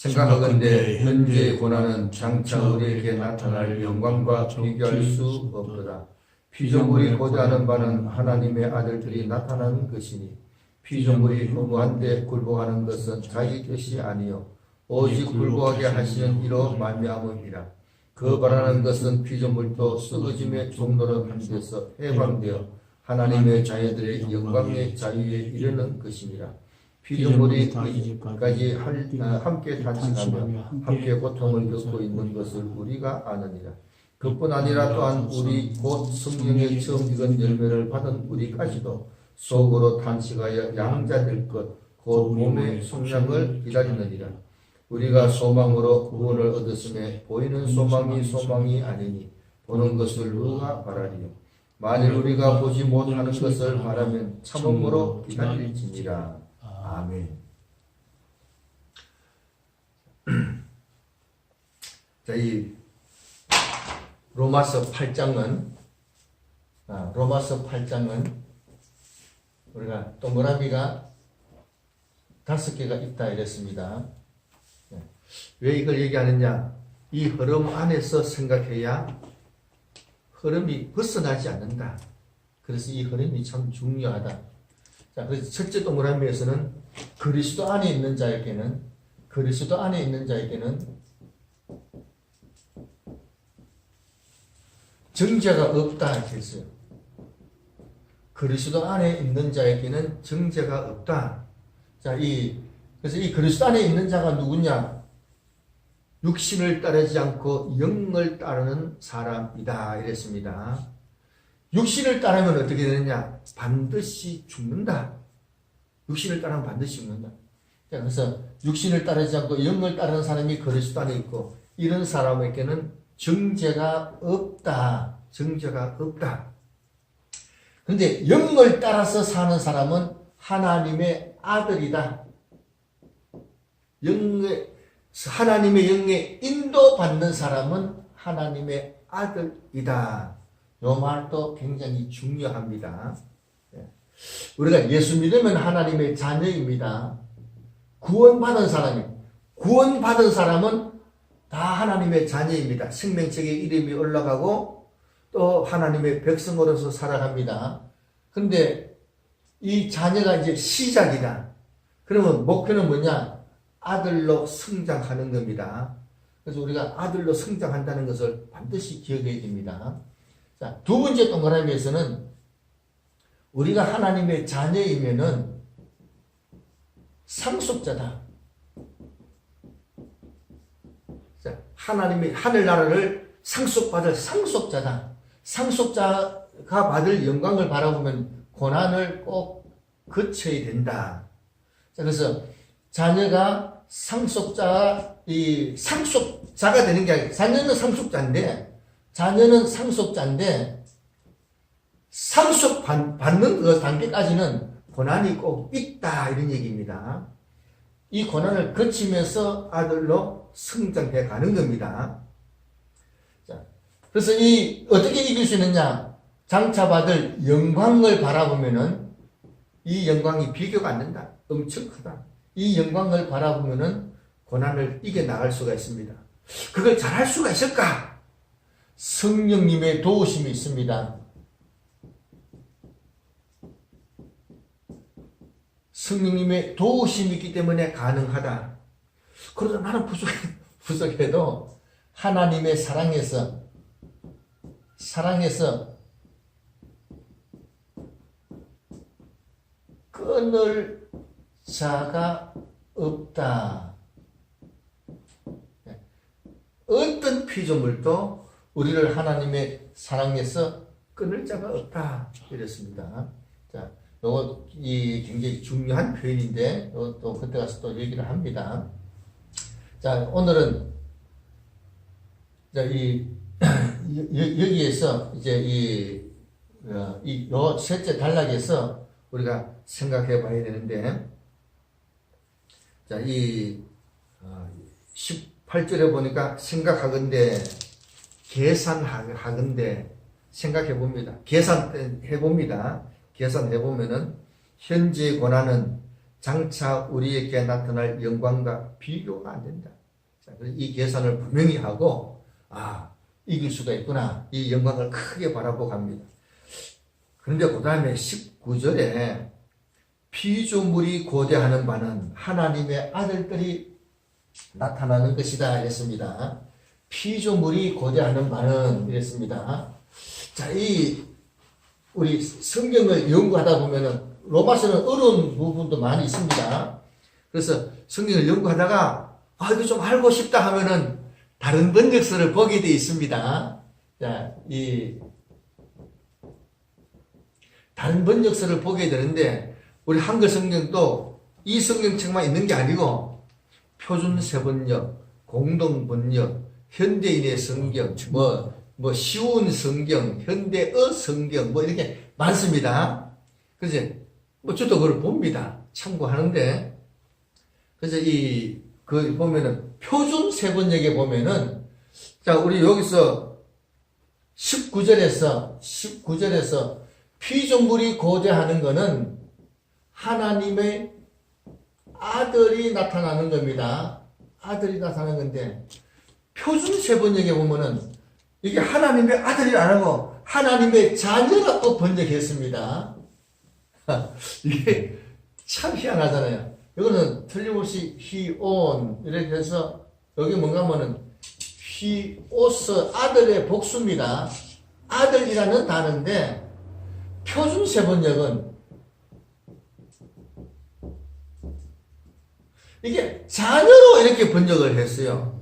생각하건대 현재의 고난은 장차 우리에게 나타날 영광과 비교할 수 없도다. 피조물이 고대하는 바는 하나님의 아들들이 나타나는 것이니 피조물이 허무한데 굴복하는 것은 자기 뜻이 아니요 오직 굴복하게 하시는 이로 말미암음이라. 그 바라는 것은 피조물도 썩어짐의 종로로 한 데서 해방되어 하나님의 자녀들의 영광의 자유에 이르는 것이니라. 피조물이 이까지 함께 탄식하며 함께 고통을 겪고 있는 것을 우리가 아느니라. 그뿐 아니라 또한 우리 곧 성경에 처음 익은 열매를 받은 우리까지도 속으로 탄식하여 양자될 것 곧 몸의 속량을 기다리느니라. 우리가 소망으로 구원을 얻었음에 보이는 소망이 아니니 보는 것을 누가 바라리요. 만일 우리가 보지 못하는 것을 바라면 참음으로 기다릴지니라. 아멘. 자, 이 로마서 8장은 우리가 동그라미가 5개가 있다 이랬습니다. 왜 이걸 얘기하느냐? 이 흐름 안에서 생각해야 흐름이 벗어나지 않는다. 그래서 이 흐름이 참 중요하다. 자, 그래서 첫째 동그라미에서는 그리스도 안에 있는 자에게는 정죄가 없다 이렇게 했어요. 그리스도 안에 있는 자에게는 정죄가 없다. 자, 그래서 이 그리스도 안에 있는 자가 누구냐? 육신을 따르지 않고 영을 따르는 사람이다 이랬습니다. 육신을 따르면 어떻게 되느냐? 반드시 죽는다. 육신을 따르면 반드시 죽는다. 자, 그래서 육신을 따르지 않고 영을 따르는 사람이 그리스도 안에 있고 이런 사람에게는 정죄가 없다. 정죄가 없다. 그런데 영을 따라서 사는 사람은 하나님의 아들이다. 하나님의 영에 인도받는 사람은 하나님의 아들이다. 이 말도 굉장히 중요합니다. 우리가 예수 믿으면 하나님의 자녀입니다. 구원받은 사람은 다 하나님의 자녀입니다. 생명책에 이름이 올라가고 또 하나님의 백성으로서 살아갑니다. 그런데 이 자녀가 이제 시작이다. 그러면 목표는 뭐냐? 아들로 성장하는 겁니다. 그래서 우리가 아들로 성장한다는 것을 반드시 기억해야 됩니다. 자, 두 번째 동그라미에서는 우리가 하나님의 자녀이면은 상속자다. 자, 하나님의 하늘나라를 상속받을 상속자다. 상속자가 받을 영광을 바라보면 고난을 꼭 거쳐야 된다. 자, 그래서 자녀가 상속자가 되는 게 아니라 자녀는 상속자인데 상속받는 그 단계까지는 고난이 꼭 있다 이런 얘기입니다. 이 고난을 거치면서 아들로 성장해 가는 겁니다. 자, 그래서 어떻게 이길 수 있느냐? 장차 받을 영광을 바라보면은 이 영광이 비교가 안 된다. 엄청 크다. 이 영광을 바라보면은 고난을 이겨나갈 수가 있습니다. 그걸 잘할 수가 있을까? 성령님의 도우심이 있습니다. 성령님의 도우심이 있기 때문에 가능하다. 그러다 나는 부족해도 하나님의 사랑에서 끊을 자가 없다. 어떤 피조물도 우리를 하나님의 사랑에서 끊을 자가 없다. 이랬습니다. 자, 요거 굉장히 중요한 표현인데 또 그때 가서 또 얘기를 합니다. 자, 오늘은 여기에서 이제 요 셋째 단락에서 우리가 생각해 봐야 되는데, 자, 18절에 보니까 생각하건대, 계산하건대, 생각해 봅니다. 계산해 봅니다. 계산해 보면은, 현재 고난은 장차 우리에게 나타날 영광과 비교가 안 된다. 자, 이 계산을 분명히 하고 이길 수가 있구나. 이 영광을 크게 바라보고 갑니다. 그런데 그 다음에 19절에 피조물이 고대하는 바는 하나님의 아들들이 나타나는 것이다 했습니다. 피조물이 고대하는 바는 이랬습니다. 자, 우리 성경을 연구하다 보면은 로마서는 어려운 부분도 많이 있습니다. 그래서 성경을 연구하다가 이거 좀 알고 싶다 하면은 다른 번역서를 보게 되어 있습니다. 자, 다른 번역서를 보게 되는데 우리 한글 성경도 이 성경책만 있는 게 아니고 표준 세번역, 공동 번역, 현대인의 성경, 뭐 쉬운 성경, 현대어 성경 뭐 이렇게 많습니다. 그래서 저도 그걸 봅니다. 참고하는데 그래서 그 보면은 표준 세번역에 보면은 자 우리 여기서 19절에서 피조물이 고대하는 것은 하나님의 아들이 나타나는 겁니다. 아들이 나타나는 건데 표준 세번역에 보면은 이게 하나님의 아들이 안 하고 하나님의 자녀라고 번역했습니다. 이게 참 희한하잖아요. 이거는 틀림없이 히온 이렇게 해서 여기 뭔가 하면은 히오스 아들의 복수입니다. 아들이라는 단어인데 표준 세번역은 이게 자녀로 이렇게 번역을 했어요.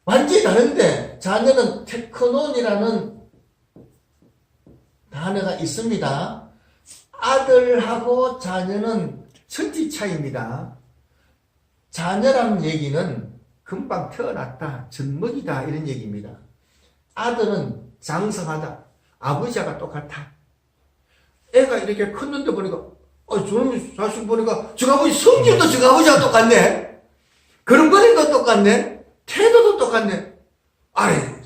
완전히 다른데 자녀는 테크논이라는 단어가 있습니다. 아들하고 자녀는 천지 차이입니다. 자녀라는 얘기는 금방 태어났다, 젖먹이다 이런 얘기입니다. 아들은 장성하다, 아버지가 똑같아. 애가 이렇게 컸는데 보니까 저놈의 자식 보니까 저 아버지 성질도 저 아버지가 똑같네. 걸음걸이도 똑같네. 태도도 똑같네.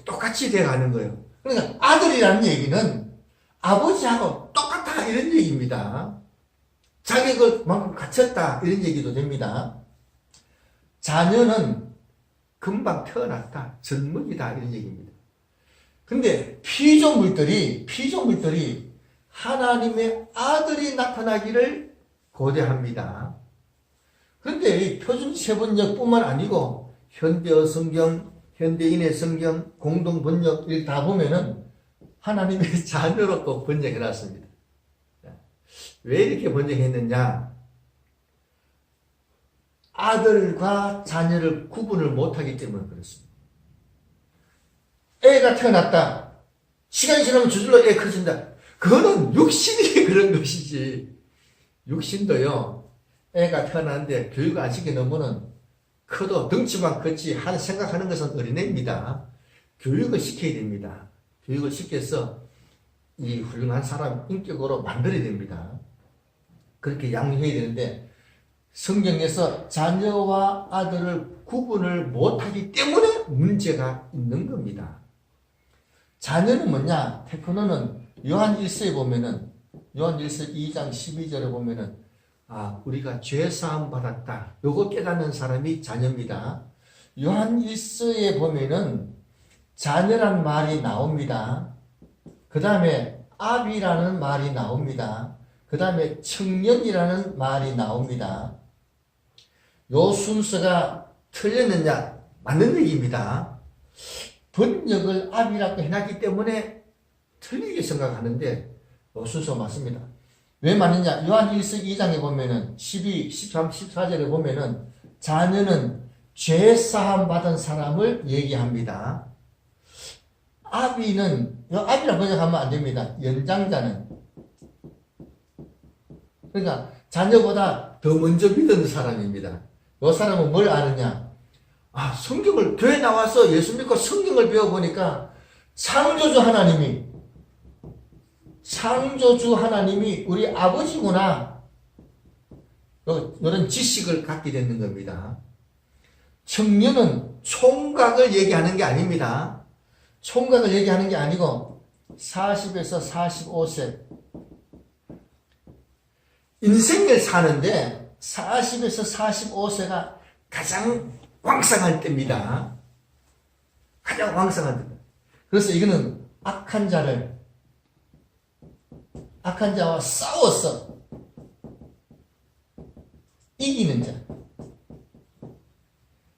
똑같이 돼가는 거예요. 그러니까 아들이라는 얘기는 아버지하고 똑같아 이런 얘기입니다. 자격을 만큼 갖췄다 이런 얘기도 됩니다. 자녀는 금방 태어났다, 젖먹이다 이런 얘기입니다. 근데 피조물들이 하나님의 아들이 나타나기를 고대합니다. 그런데 이 표준 세번역뿐만 아니고 현대어 성경, 현대인의 성경, 공동 번역 이렇게 다 보면은 하나님의 자녀로 또 번역해 놨습니다. 왜 이렇게 번역했느냐? 아들과 자녀를 구분을 못하기 때문에 그렇습니다. 애가 태어났다. 시간이 지나면 저절로 애 커진다. 그거는 육신이 그런 것이지. 육신도요. 애가 태어났는데 교육 안 시켜놓으면 커도 덩치만 컸지 생각하는 것은 어린애입니다. 교육을 시켜야 됩니다. 교육을 시켜서 이 훌륭한 사람 인격으로 만들어야 됩니다. 그렇게 양육해야 되는데 성경에서 자녀와 아들을 구분을 못하기 때문에 문제가 있는 겁니다. 자녀는 뭐냐? 테크노는 요한 1서에 보면은 요한 1서 2장 12절에 보면은 우리가 죄사함 받았다. 요거 깨닫는 사람이 자녀입니다. 요한 1서에 보면은 자녀란 말이 나옵니다. 그 다음에 아비라는 말이 나옵니다. 그 다음에 청년이라는 말이 나옵니다. 요 순서가 틀렸느냐? 맞는 얘기입니다. 번역을 아비라고 해놨기 때문에 틀리게 생각하는데 요 순서 맞습니다. 왜 맞느냐? 요한 1서 2장에 보면은 12, 13, 14절에 보면은 자녀는 죄사함 받은 사람을 얘기합니다. 아비는 아비라 번역하면 안 됩니다. 연장자는. 그러니까 자녀보다 더 먼저 믿은 사람입니다. 이 사람은 뭘 아느냐? 성경을 교회 나와서 예수 믿고 성경을 배워보니까 창조주 하나님이 우리 아버지구나. 이런 지식을 갖게 되는 겁니다. 청년은 총각을 얘기하는 게 아닙니다. 총각을 얘기하는 게 아니고 40에서 45세 인생을 사는데 40에서 45세가 가장 왕성할 때입니다. 가장 왕성한 때. 그래서 이거는 악한 자와 싸워서 이기는 자.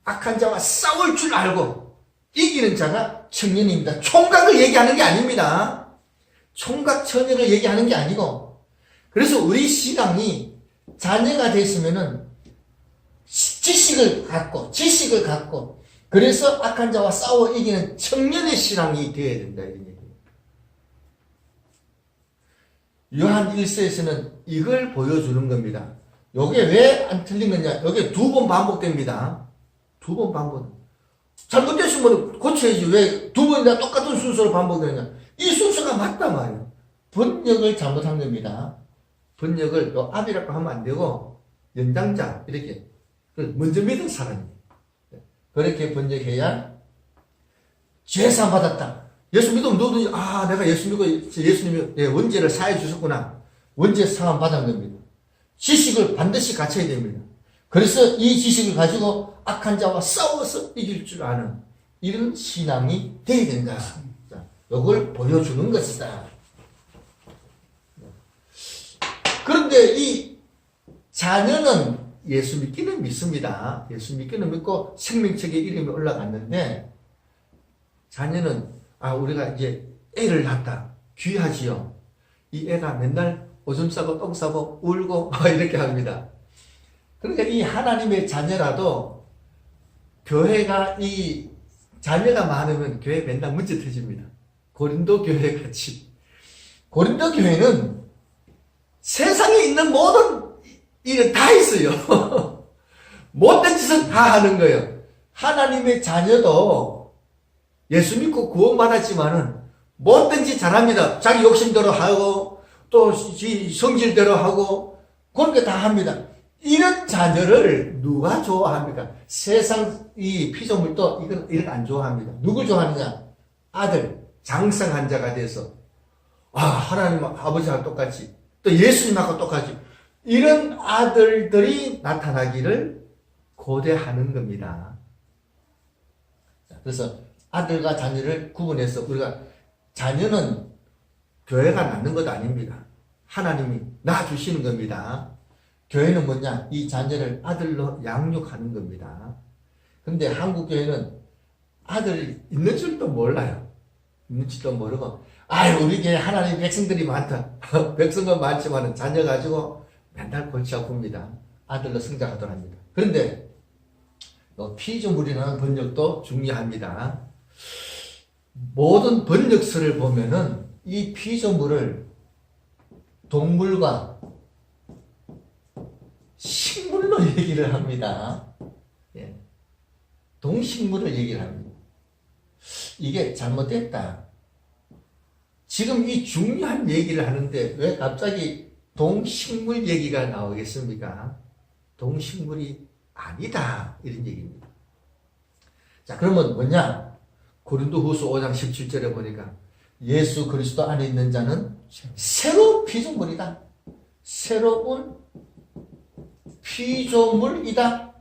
악한 자와 싸울 줄 알고 이기는 자가 청년입니다. 총각을 얘기하는 게 아닙니다. 총각 처녀를 얘기하는 게 아니고, 그래서 우리 신앙이 자녀가 됐으면은 지식을 갖고 그래서 악한 자와 싸워 이기는 청년의 신앙이 되어야 된다, 이런 얘기예요. 요한 1서에서는 이걸 보여주는 겁니다. 요게 왜 안 틀린 거냐? 요게 2번 반복됩니다. 2번 반복. 잘못됐으면 고쳐야지. 왜 2번이나 똑같은 순서로 반복되느냐? 이 순서가 맞단 말이에요. 번역을 잘못한 겁니다. 번역을 요 앞이라고 하면 안 되고 연장자 이렇게 먼저 믿은 사람이 그렇게 번역해야 죄사함 받았다. 예수 믿으면 누구든지 내가 예수 믿고 예수님이 내 원죄를 사해 주셨구나. 원죄 사함 받은 겁니다. 지식을 반드시 갖춰야 됩니다. 그래서 이 지식을 가지고 악한 자와 싸워서 이길 줄 아는 이런 신앙이 되어야 된다. 이걸 보여주는 것이다. 그런데 이 자녀는 예수 믿기는 믿습니다. 예수 믿기는 믿고 생명책에 이름이 올라갔는데, 자녀는 우리가 이제 애를 낳았다. 귀하지요. 이 애가 맨날 오줌 싸고 똥 싸고 울고 이렇게 합니다. 그러니까 이 하나님의 자녀라도 교회가 이 자녀가 많으면 교회 맨날 문제 터집니다. 고린도 교회 같이. 고린도 교회는 세상에 있는 모든 일을 다 했어요. 못된 짓은 다 하는 거예요. 하나님의 자녀도 예수 믿고 구원받았지만은 못된 짓 잘합니다. 자기 욕심대로 하고 또 성질대로 하고 그런 게 다 합니다. 이런 자녀를 누가 좋아합니까? 세상 이 피조물도 이건 안 좋아합니다. 누굴 좋아하느냐? 아들, 장성한 자가 돼서 하나님 아버지와 똑같이 또 예수님하고 똑같이 이런 아들들이 나타나기를 고대하는 겁니다. 그래서 아들과 자녀를 구분해서 우리가 자녀는 교회가 낳는 것 아닙니다. 하나님이 낳아주시는 겁니다. 교회는 뭐냐? 이 자녀를 아들로 양육하는 겁니다. 근데 한국 교회는 아들이 있는 줄도 몰라요. 있는 줄도 모르고 우리 교회 하나님 백성들이 많다. 백성은 많지만 자녀 가지고 맨날 골치 아픕니다. 아들로 성장하도록 합니다. 그런데 피조물이라는 번역도 중요합니다. 모든 번역서를 보면은 이 피조물을 동물과 식물로 얘기를 합니다. 동식물을 얘기를 합니다. 이게 잘못됐다. 지금 이 중요한 얘기를 하는데 왜 갑자기 동식물 얘기가 나오겠습니까? 동식물이 아니다. 이런 얘기입니다. 자, 그러면 뭐냐? 고린도후서 5장 17절에 보니까 예수 그리스도 안에 있는 자는 새로운 피조물이다. 새로운 피조물이다.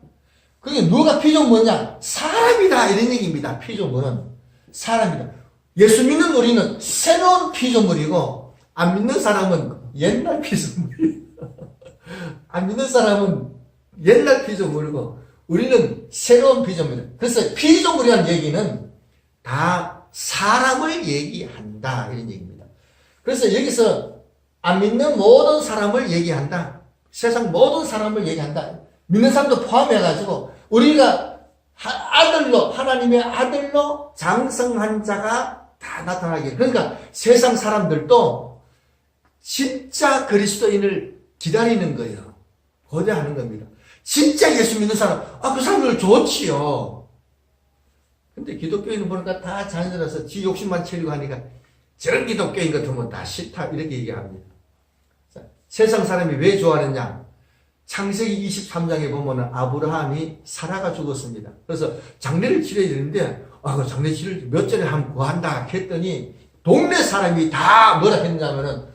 그게 누가 피조물이냐? 사람이다. 이런 얘기입니다. 피조물은 사람이다. 예수 믿는 우리는 새로운 피조물이고 안 믿는 사람은 옛날 피조물이에요. 안 믿는 사람은 옛날 피조물이고 우리는 새로운 피조물이다. 그래서 피조물이라는 얘기는 다 사람을 얘기한다. 이런 얘기입니다. 그래서 여기서 안 믿는 모든 사람을 얘기한다. 세상 모든 사람을 얘기한다. 믿는 사람도 포함해가지고 우리가 아들로 하나님의 아들로 장성한 자가 다 나타나게. 그러니까 세상 사람들도 진짜 그리스도인을 기다리는 거예요. 고대하는 겁니다. 진짜 예수 믿는 사람, 그 사람들 좋지요. 근데 기독교인은 보니까 다 자녀들어서 지 욕심만 채우고 하니까 저런 기독교인 같으면 다 싫다 이렇게 얘기합니다. 자, 세상 사람이 왜 좋아하느냐? 창세기 23장에 보면은 아브라함이 사라가 죽었습니다. 그래서 장례를 치러야 되는데 그 장례 치를 몇 절에 한번 구한다 했더니 동네 사람이 다 뭐라 했냐면은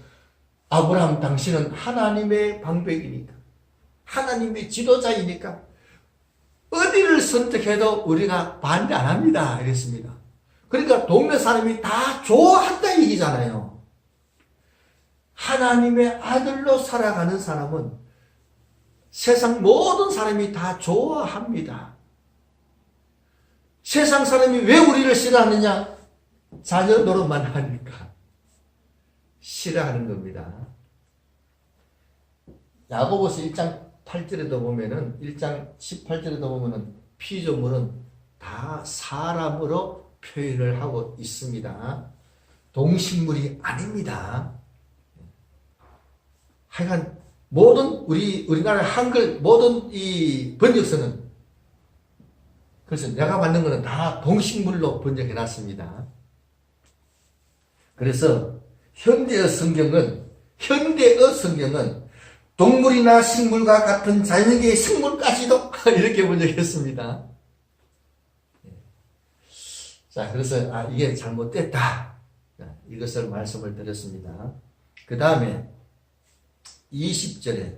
아브라함 당신은 하나님의 방백이니까 하나님의 지도자이니까 어디를 선택해도 우리가 반대 안 합니다. 이랬습니다. 그러니까 동네 사람이 다 좋아한다 얘기잖아요. 하나님의 아들로 살아가는 사람은 세상 모든 사람이 다 좋아합니다. 세상 사람이 왜 우리를 싫어하느냐? 자녀 노릇만 하니까 싫어하는 겁니다. 야고보서 1장 8절에도 보면은 1장 18절에도 보면은 피조물은 다 사람으로 표현을 하고 있습니다. 동식물이 아닙니다. 하여간 모든 우리나라 한글 모든 이 번역서는 그래서 내가 만든 거는 다 동식물로 번역해 놨습니다. 그래서 현대어 성경은 동물이나 식물과 같은 자연계의 생물까지도 이렇게 번역했습니다. 자, 그래서 이게 잘못됐다. 이것을 말씀을 드렸습니다. 그 다음에 20절에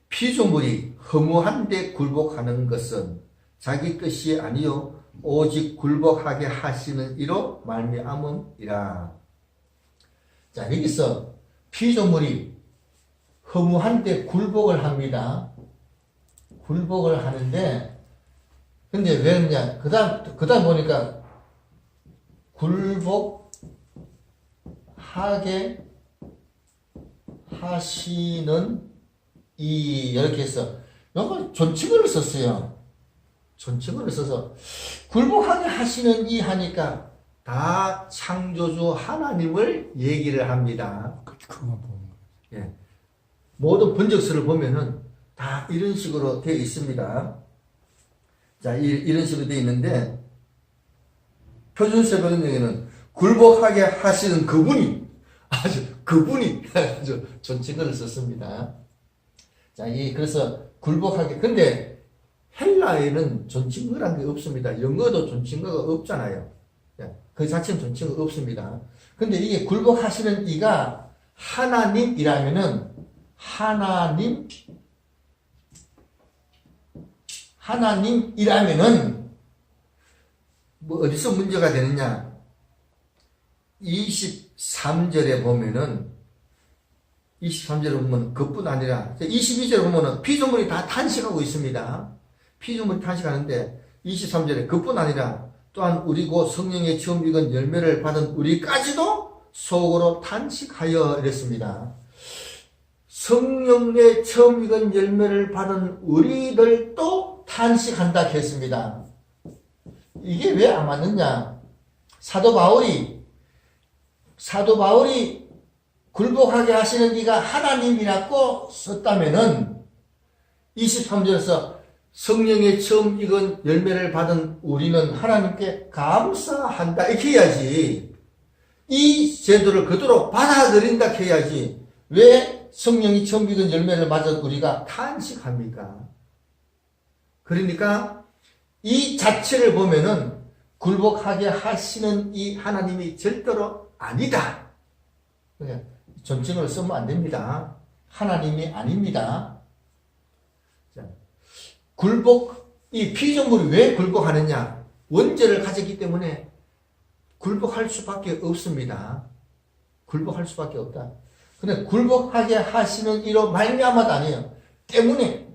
피조물이 허무한데 굴복하는 것은 자기 뜻이 아니요 오직 굴복하게 하시는 이로 말미암음이라. 자, 여기서 피조물이 허무한데 굴복을 합니다. 굴복을 하는데 근데 왜 그러냐? 그다음 보니까 굴복하게 하시는 이렇게 해서 여기 존칭어를 썼어요. 존칭어를 써서 굴복하게 하시는 이 하니까 다 창조주 하나님을 얘기를 합니다. 그만 보는 거예요. 예. 모든 번역서를 보면은 다 이런 식으로 되어 있습니다. 자, 이런 식으로 되어 있는데 표준세 번역에는 굴복하게 하시는 그분이 아주 존칭어를 썼습니다. 자, 그래서 굴복하게 근데 헬라에는 존칭어란 게 없습니다. 영어도 존칭어가 없잖아요. 그 자체는 존칭어가 없습니다. 근데 이게 굴복하시는 이가 하나님이라면은 하나님이라면은 뭐 어디서 문제가 되느냐? 23절에 보면은 23절에 보면 그뿐 아니라 22절에 보면은 피조물이 다 탄식하고 있습니다. 피조물이 탄식하는데 23절에 그뿐 아니라 또한 우리 곧 성령의 처음 익은 열매를 받은 우리까지도 속으로 탄식하여 이랬습니다. 성령의 처음 익은 열매를 받은 우리들도 탄식한다 했습니다. 이게 왜 안 맞느냐? 사도 바울이 굴복하게 하시는 이가 하나님이라고 썼다면은 23절에서 성령의 처음 익은 열매를 받은 우리는 하나님께 감사한다 이렇게 해야지. 이 제도를 그대로 받아들인다 해야지. 왜 성령이 처음 익은 열매를 받은 우리가 탄식합니까? 그러니까 이 자체를 보면은 굴복하게 하시는 이 하나님이 절대로 아니다. 그러니까 존칭어를 쓰면 안 됩니다. 하나님이 아닙니다. 자, 이 피조물이 왜 굴복하느냐? 원죄를 가졌기 때문에 굴복할 수밖에 없습니다. 굴복할 수밖에 없다. 근데 굴복하게 하시는 이로 말미암아도 아니에요. 때문에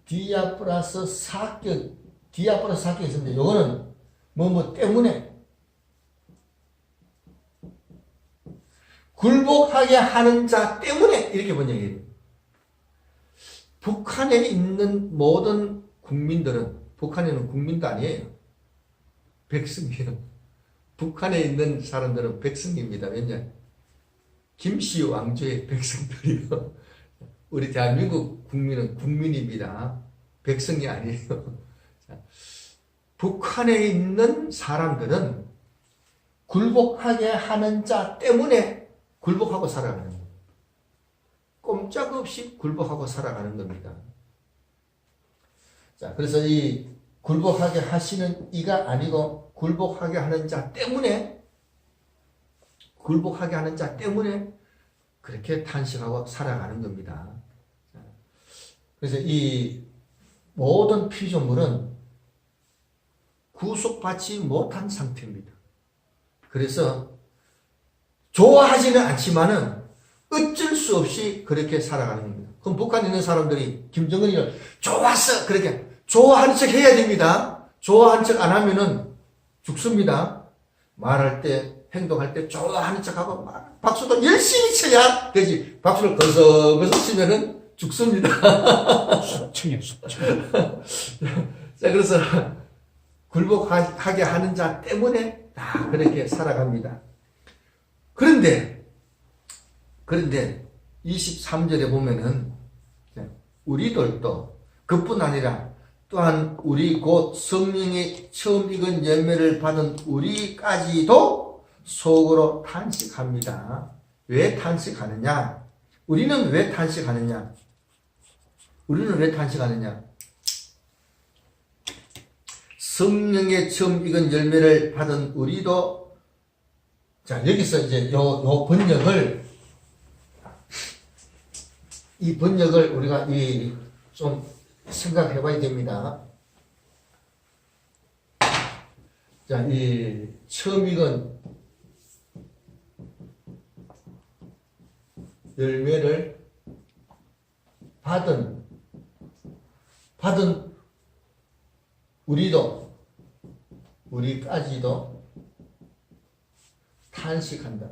디아플러스 사격 있습니다. 요거는 뭐 때문에 굴복하게 하는 자 때문에 이렇게 번역해요. 북한에 있는 모든 국민들은 북한에는 국민도 아니에요. 백성이에요. 북한에 있는 사람들은 백성입니다. 왜냐? 김씨 왕조의 백성들이요. 우리 대한민국 국민은 국민입니다. 백성이 아니에요. 북한에 있는 사람들은 굴복하게 하는 자 때문에 굴복하고 살아가는 겁니다. 꼼짝없이 굴복하고 살아가는 겁니다. 자, 그래서 이 굴복하게 하시는 이가 아니고 굴복하게 하는 자 때문에 그렇게 탄식하고 살아가는 겁니다. 그래서 이 모든 피조물은 구속받지 못한 상태입니다. 그래서 좋아하지는 않지만은 어쩔 수 없이 그렇게 살아가는 겁니다. 그럼 북한에 있는 사람들이 김정은이를 좋았어! 그렇게 좋아하는 척 해야 됩니다. 좋아하는 척 안 하면은 죽습니다. 말할 때, 행동할 때 좋아하는 척하고 박수도 열심히 쳐야 되지. 박수를 거서거서 치면은 죽습니다. 숙청이요, 숙청. 자, 그래서 굴복하게 하는 자 때문에 다 그렇게 살아갑니다. 그런데 23절에 보면은 우리들도 그뿐 아니라 또한 우리 곧 성령이 처음 익은 열매를 받은 우리까지도 속으로 탄식합니다. 왜 탄식하느냐? 우리는 왜 탄식하느냐? 성령의 처음 익은 열매를 받은 우리도, 자, 여기서 이제 요 번역을, 이 번역을 우리가 좀 생각해 봐야 됩니다. 자, 이 처음 익은 열매를 받은 우리까지도 탄식한다.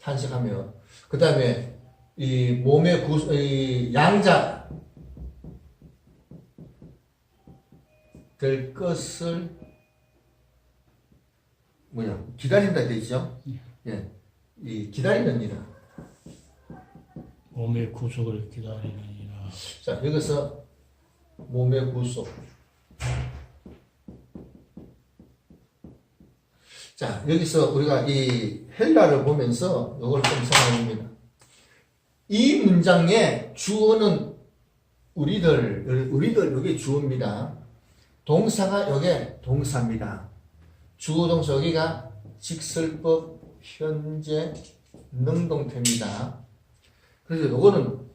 탄식하며, 그 다음에 이 몸의 이 양자 될 것을 기다린다 되죠. 예, 이 기다리는 일은 몸의 구속을 기다리느니라. 자, 여기서 몸의 구속. 자, 여기서 우리가 이 헬라를 보면서 이걸 좀 생각합니다. 이 문장의 주어는 우리들, 여기 주어입니다. 동사가 여기 동사입니다. 주어 동사 여기가 직설법, 현재, 능동태입니다. 그래서 요거는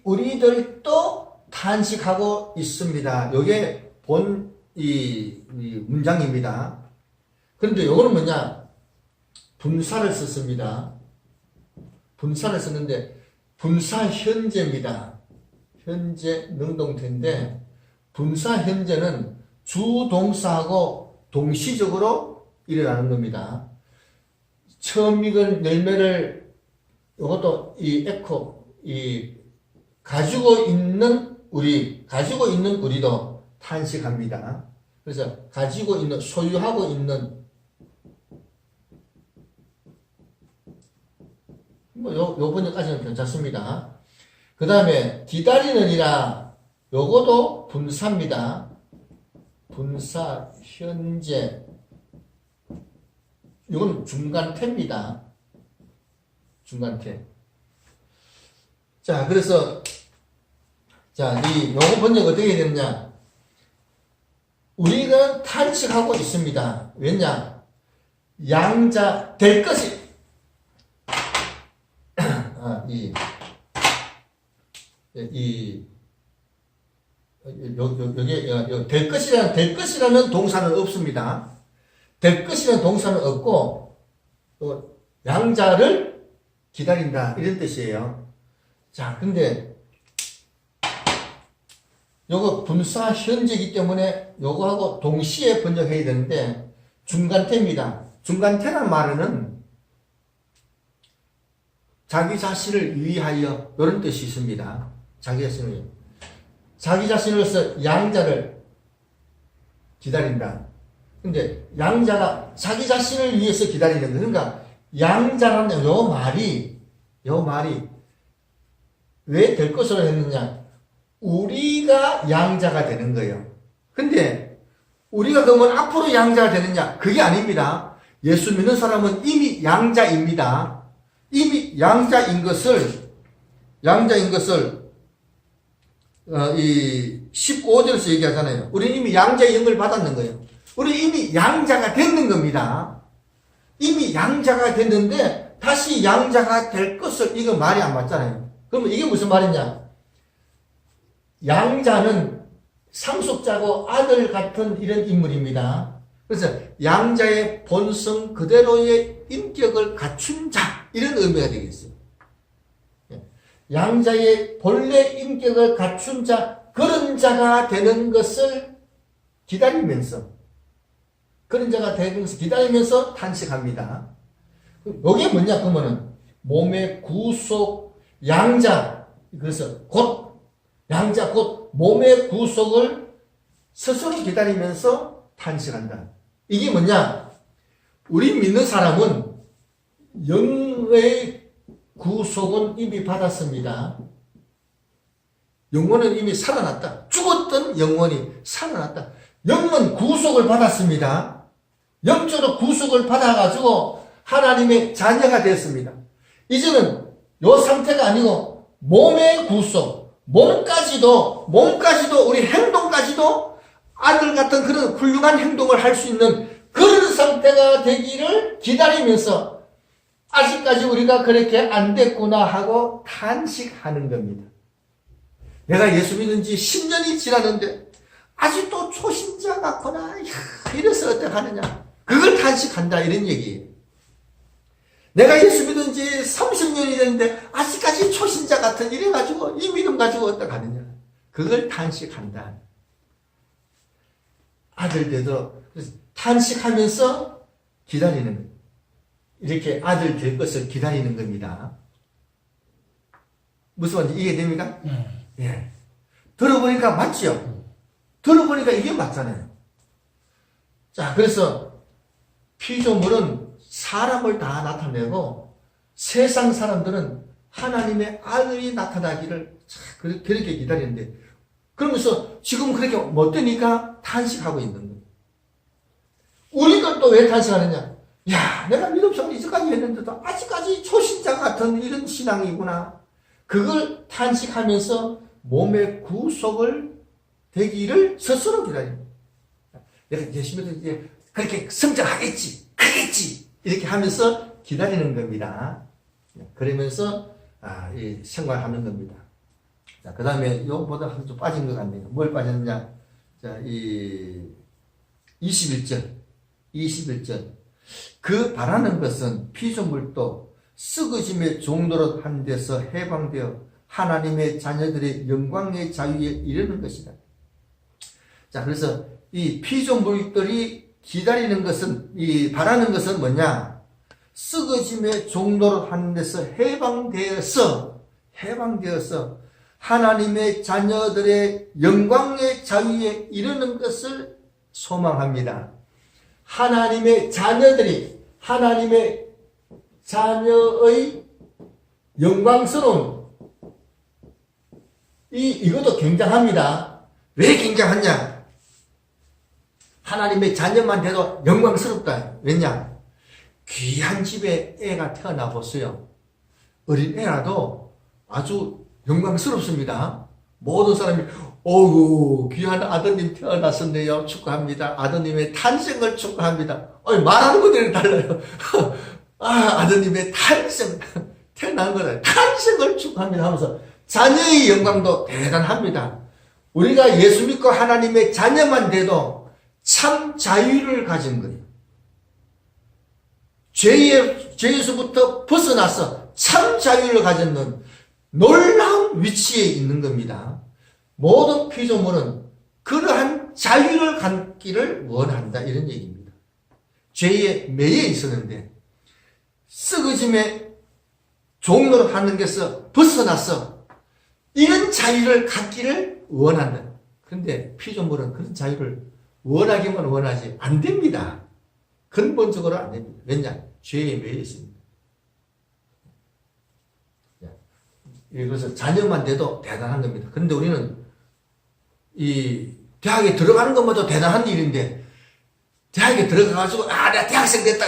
우리들도 탄식하고 있습니다. 요게 이 문장입니다. 그런데 요거는 뭐냐? 분사를 썼습니다. 분사를 썼는데 분사 현재입니다. 현재 능동태인데 분사 현재는 주동사하고 동시적으로 일어나는 겁니다. 처음 익은 열매를 이것도 가지고 있는 우리도 탄식합니다. 그래서 소유하고 있는 요 번역까지는 괜찮습니다. 그 다음에 기다리느니라 요거도 분사입니다. 분사 현재 이건 중간태입니다. 중간태. 자, 그래서 요거 번역 어떻게 되느냐? 우리는 탄식하고 있습니다. 왜냐? 양자 될 것이 여기 될 것이라는 동사는 없습니다. 될 것이라는 동사는 없고 또 양자를 기다린다 이런 뜻이에요. 자, 근데 요거 분사 현재이기 때문에 요거하고 동시에 번역해야 되는데 중간태입니다. 중간태란 말은 자기 자신을 위하여 이런 뜻이 있습니다. 자기 자신으로서 양자를 기다린다. 근데 양자가 자기 자신을 위해서 기다리는 거. 그러니까 양자라는 요 말이 왜 될 것으로 했느냐? 우리가 양자가 되는 거예요. 근데 우리가 그러면 앞으로 양자가 되느냐? 그게 아닙니다. 예수 믿는 사람은 이미 양자입니다. 이미 양자인 것을 이 15절에서 얘기하잖아요. 우리는 이미 양자의 영을 받았는 거예요. 우리 이미 양자가 됐는 겁니다. 이미 양자가 됐는데 다시 양자가 될 것을, 이거 말이 안 맞잖아요. 그러면 이게 무슨 말이냐? 양자는 상속자고 아들 같은 이런 인물입니다. 그래서 양자의 본성 그대로의 인격을 갖춘 자, 이런 의미가 되겠어요. 양자의 본래 인격을 갖춘 자, 그런 자가 되는 것을 기다리면서, 그런 자가 되는 것을 기다리면서 탄식합니다. 이게 뭐냐 그러면은 몸의 구속, 양자, 그래서 곧 양자 곧 몸의 구속을 스스로 기다리면서 탄식한다. 이게 뭐냐? 우리 믿는 사람은 영의 구속은 이미 받았습니다. 영혼은 이미 살아났다. 죽었던 영혼이 살아났다. 영은 구속을 받았습니다. 영적으로 구속을 받아가지고 하나님의 자녀가 되었습니다. 이제는 요 상태가 아니고 몸의 구속, 몸까지도 우리 행동까지도 아들 같은 그런 훌륭한 행동을 할 수 있는 그런 상태가 되기를 기다리면서 아직까지 우리가 그렇게 안 됐구나 하고 탄식하는 겁니다. 내가 예수 믿은 지 10년이 지났는데 아직도 초신자 같구나. 이래서 어떡하느냐. 그걸 탄식한다, 이런 얘기예요. 내가 예수 믿은 지 30년이 됐는데 아직까지 초신자 같은 이래가지고 이 믿음 가지고 어떡하느냐. 그걸 탄식한다. 아들 되도록 탄식하면서 기다리는 거예요. 이렇게 아들 될 것을 기다리는 겁니다. 무슨 말인지 이해됩니까? 예. 들어보니까 맞죠? 들어보니까 이게 맞잖아요. 자, 그래서 피조물은 사람을 다 나타내고 세상 사람들은 하나님의 아들이 나타나기를 그렇게 기다리는데, 그러면서 지금 그렇게 못 되니까 탄식하고 있는 거예요. 우리가 또 왜 탄식하느냐? 야, 내가 믿음 생활 이제까지 했는데도 아직까지 초신자 같은 이런 신앙이구나. 그걸 탄식하면서 몸의 구속을 되기를 스스로 기다립니다. 내가 예수님은 이제 그렇게 성장하겠지, 크겠지, 이렇게 하면서 기다리는 겁니다. 그러면서 이 생활하는 겁니다. 자, 그 다음에 이거보다 좀 빠진 것 같네요. 뭘 빠졌느냐? 자, 이 21절. 그 바라는 것은 피조물도 썩어짐의 종로로 한 데서 해방되어 하나님의 자녀들의 영광의 자유에 이르는 것이다. 자, 그래서 이 피조물들이 기다리는 것은, 이 바라는 것은 뭐냐? 썩어짐의 종로로 한 데서 해방되어서 하나님의 자녀들의 영광의 자유에 이르는 것을 소망합니다. 하나님의 자녀들이 하나님의 자녀의 영광스러운 이것도 굉장합니다. 왜 굉장하냐? 하나님의 자녀만 돼도 영광스럽다. 왜냐? 귀한 집에 애가 태어나 보세요. 어린 애라도 아주 영광스럽습니다. 모든 사람이 어우, 귀한 아드님 태어났었네요. 축하합니다. 아드님의 탄생을 축하합니다. 말하는 것들이 달라요. 아드님의 탄생, 태어난 거다. 탄생을 축하합니다 하면서 자녀의 영광도 대단합니다. 우리가 예수 믿고 하나님의 자녀만 돼도 참 자유를 가진 거예요. 죄에서부터 벗어나서 참 자유를 가졌는 놀라운 위치에 있는 겁니다. 모든 피조물은 그러한 자유를 갖기를 원한다, 이런 얘기입니다. 죄에 매여 있었는데 썩어짐의 종로로 하는 것에서 벗어나서 이런 자유를 갖기를 원한다. 그런데 피조물은 그런 자유를 원하기만 원하지 안 됩니다. 근본적으로 안 됩니다. 왜냐? 죄에 매여 있습니다. 그래서 자녀만 돼도 대단한 겁니다. 그런데 우리는 이 대학에 들어가는 것마저 대단한 일인데, 대학에 들어가가지고 내가 대학생 됐다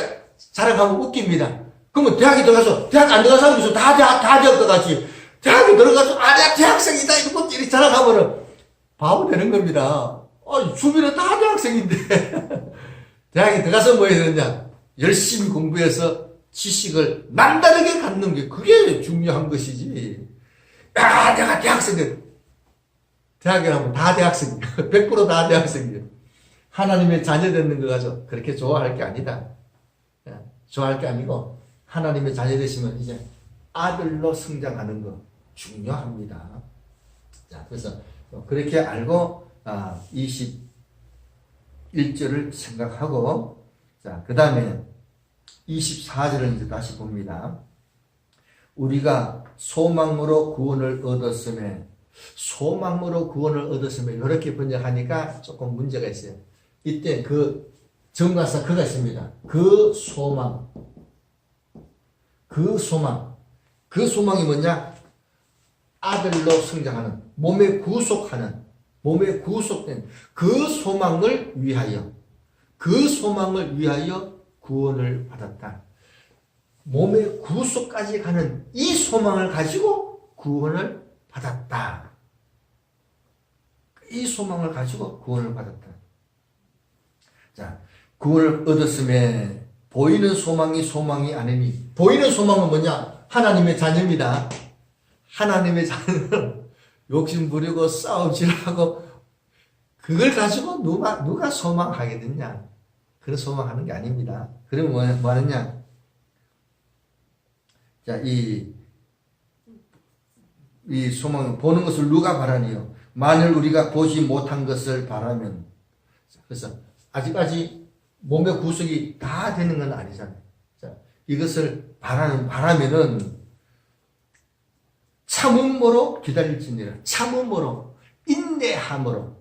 자랑하면 웃깁니다. 그러면 대학에 들어가서 대학 안 들어가서 하면서 다 대학 들어가지. 대학에 들어가서 내가 대학생이다 이렇게 자랑하면은 바보 되는 겁니다. 주변에 다 대학생인데 대학에 들어가서 뭐 해야 되느냐? 열심히 공부해서 지식을 남다르게 갖는 게 그게 중요한 것이지. 야, 내가 대학생이야. 대학에 가면 다 대학생이야. 100%다 대학생이야. 하나님의 자녀 되는 거 가지고 그렇게 좋아할 게 아니다. 좋아할 게 아니고 하나님의 자녀 되시면 이제 아들로 성장하는 거 중요합니다. 자, 그래서 그렇게 알고 21절을 생각하고, 자, 그 다음에 24절을 이제 다시 봅니다. 우리가 소망으로 구원을 얻었음에, 소망으로 구원을 얻었음에 이렇게 번역하니까 조금 문제가 있어요. 이때 그 정가사 그가 있습니다. 그 소망. 그 소망이 뭐냐? 아들로 성장하는, 몸에 구속된 그 소망을 위하여, 구원을 받았다. 몸의 구속까지 가는 이 소망을 가지고 구원을 받았다. 이 소망을 가지고 구원을 받았다. 자, 구원을 얻었음에 보이는 소망이 아니니, 보이는 소망은 뭐냐? 하나님의 자녀입니다. 하나님의 자녀는 욕심 부리고 싸움질하고 그걸 가지고 누가 소망하겠느냐? 그런 소망하는 게 아닙니다. 그러면 뭐 하느냐? 자, 이 소망, 보는 것을 누가 바라니요? 만일 우리가 보지 못한 것을 바라면, 그래서 아직까지 몸의 구속이 다 되는 건 아니잖아요. 자, 이것을 바라면은 참음으로 기다릴지니라. 참음으로, 인내라는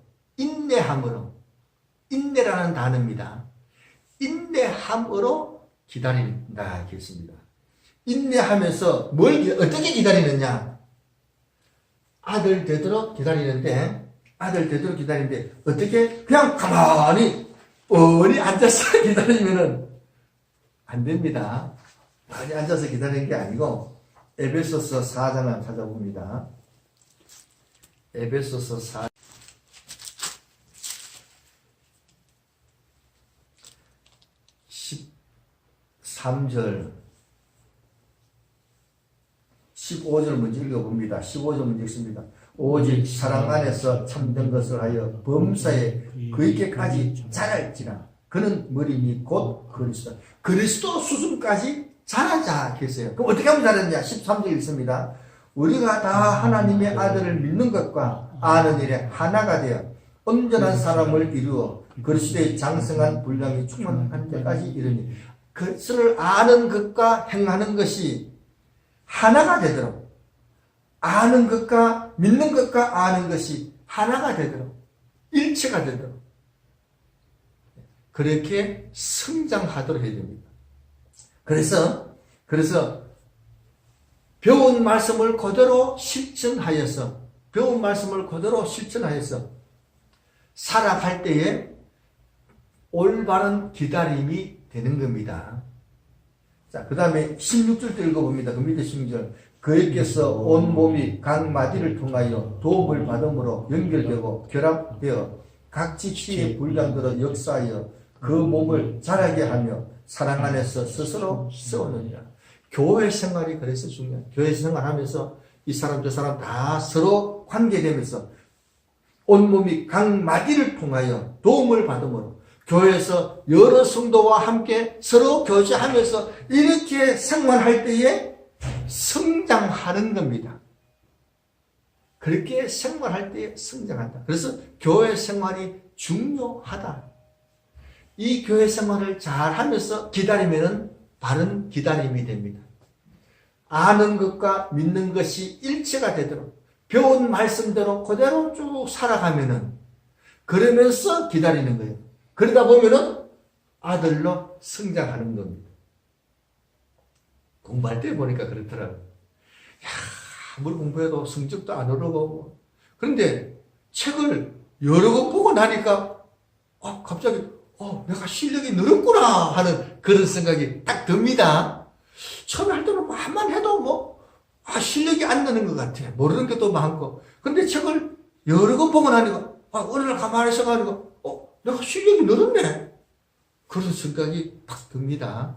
단어입니다. 인내함으로 기다린다 하겠습니다. 인내하면서 어떻게 기다리느냐? 아들 되도록 기다리는데 어떻게 그냥 가만히 뻔히 앉아서 기다리면은 안 됩니다. 뻔히 앉아서 기다리는 게 아니고, 에베소서 4장을 찾아봅니다. 에베소서 4 13절 15절 먼저 읽어봅니다. 15절 먼저 읽습니다. 오직 사랑 안에서 참된 것을 하여 범사에 그에게까지 자랄지라. 그는 머리니 곧 그리스도 수준까지 자라자 했어요. 그럼 어떻게 하면 자랐냐? 13절 읽습니다. 우리가 다 하나님의 아들을 믿는 것과 아는 일에 하나가 되어 온전한 사람을 이루어 그리스도의 장성한 분량이 충만한 데까지 이르니, 그것을 아는 것과 행하는 것이 하나가 되도록, 아는 것과 믿는 것과 아는 것이 하나가 되도록, 일체가 되도록 그렇게 성장하도록 해야 됩니다. 그래서 배운 말씀을 그대로 실천하여서 살아갈 때에 올바른 기다림이 되는 겁니다. 자, 그 다음에 16절도 읽어봅니다. 그 밑에 16절. 그에게서 온 몸이 각 마디를 통하여 도움을 받음으로 연결되고 결합되어 각 지치의 분량대로 역사하여 그 몸을 자라게 하며 사랑 안에서 스스로 세우느니라. 교회 생활이 그래서 중요해요. 교회 생활하면서 이 사람 저 사람 다 서로 관계되면서 온몸이 각 마디를 통하여 도움을 받음으로 교회에서 여러 성도와 함께 서로 교제하면서 이렇게 생활할 때에 성장하는 겁니다. 그렇게 생활할 때에 성장한다. 그래서 교회 생활이 중요하다. 이 교회 생활을 잘 하면서 기다리면은 바른 기다림이 됩니다. 아는 것과 믿는 것이 일체가 되도록 배운 말씀대로 그대로 쭉 살아가면은, 그러면서 기다리는 거예요. 그러다 보면은 아들로 성장하는 겁니다. 공부할 때 보니까 그렇더라고요. 아무리 공부해도 성적도 안 오르고. 그런데 책을 여러 권 보고 나니까 갑자기 내가 실력이 늘었구나 하는 그런 생각이 딱 듭니다. 처음에 할 때는 한만 해도 실력이 안 느는 것 같아. 모르는 것도 많고. 근데 책을 여러 권 보고 나니까 어느 날 가만히 있어가지고 내가 실력이 늘었네. 그런 생각이 딱 듭니다.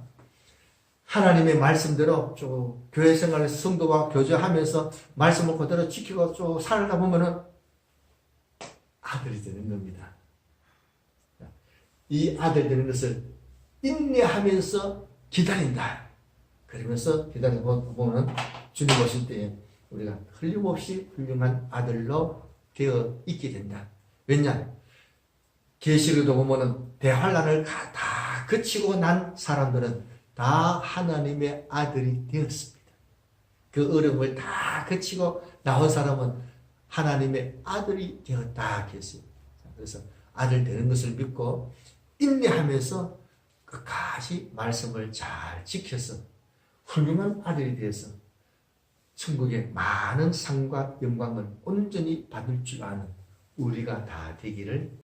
하나님의 말씀대로 쭉 교회 생활에서 성도와 교제하면서 말씀을 그대로 지키고 쭉 살다 보면은 아들이 되는 겁니다. 이 아들 되는 것을 인내하면서 기다린다. 그러면서 기다리다 보면 주님 오실 때에 우리가 틀림없이 훌륭한 아들로 되어 있게 된다. 왜냐? 계시록도 보면은 대환란을 다 거치고 난 사람들은 다 하나님의 아들이 되었습니다. 그 어려움을 다 거치고 나온 사람은 하나님의 아들이 되었다 했어요. 그래서 아들 되는 것을 믿고 인내하면서 끝까지 말씀을 잘 지켜서 훌륭한 아들이 되어서 천국의 많은 상과 영광을 온전히 받을 줄 아는 우리가 다 되기를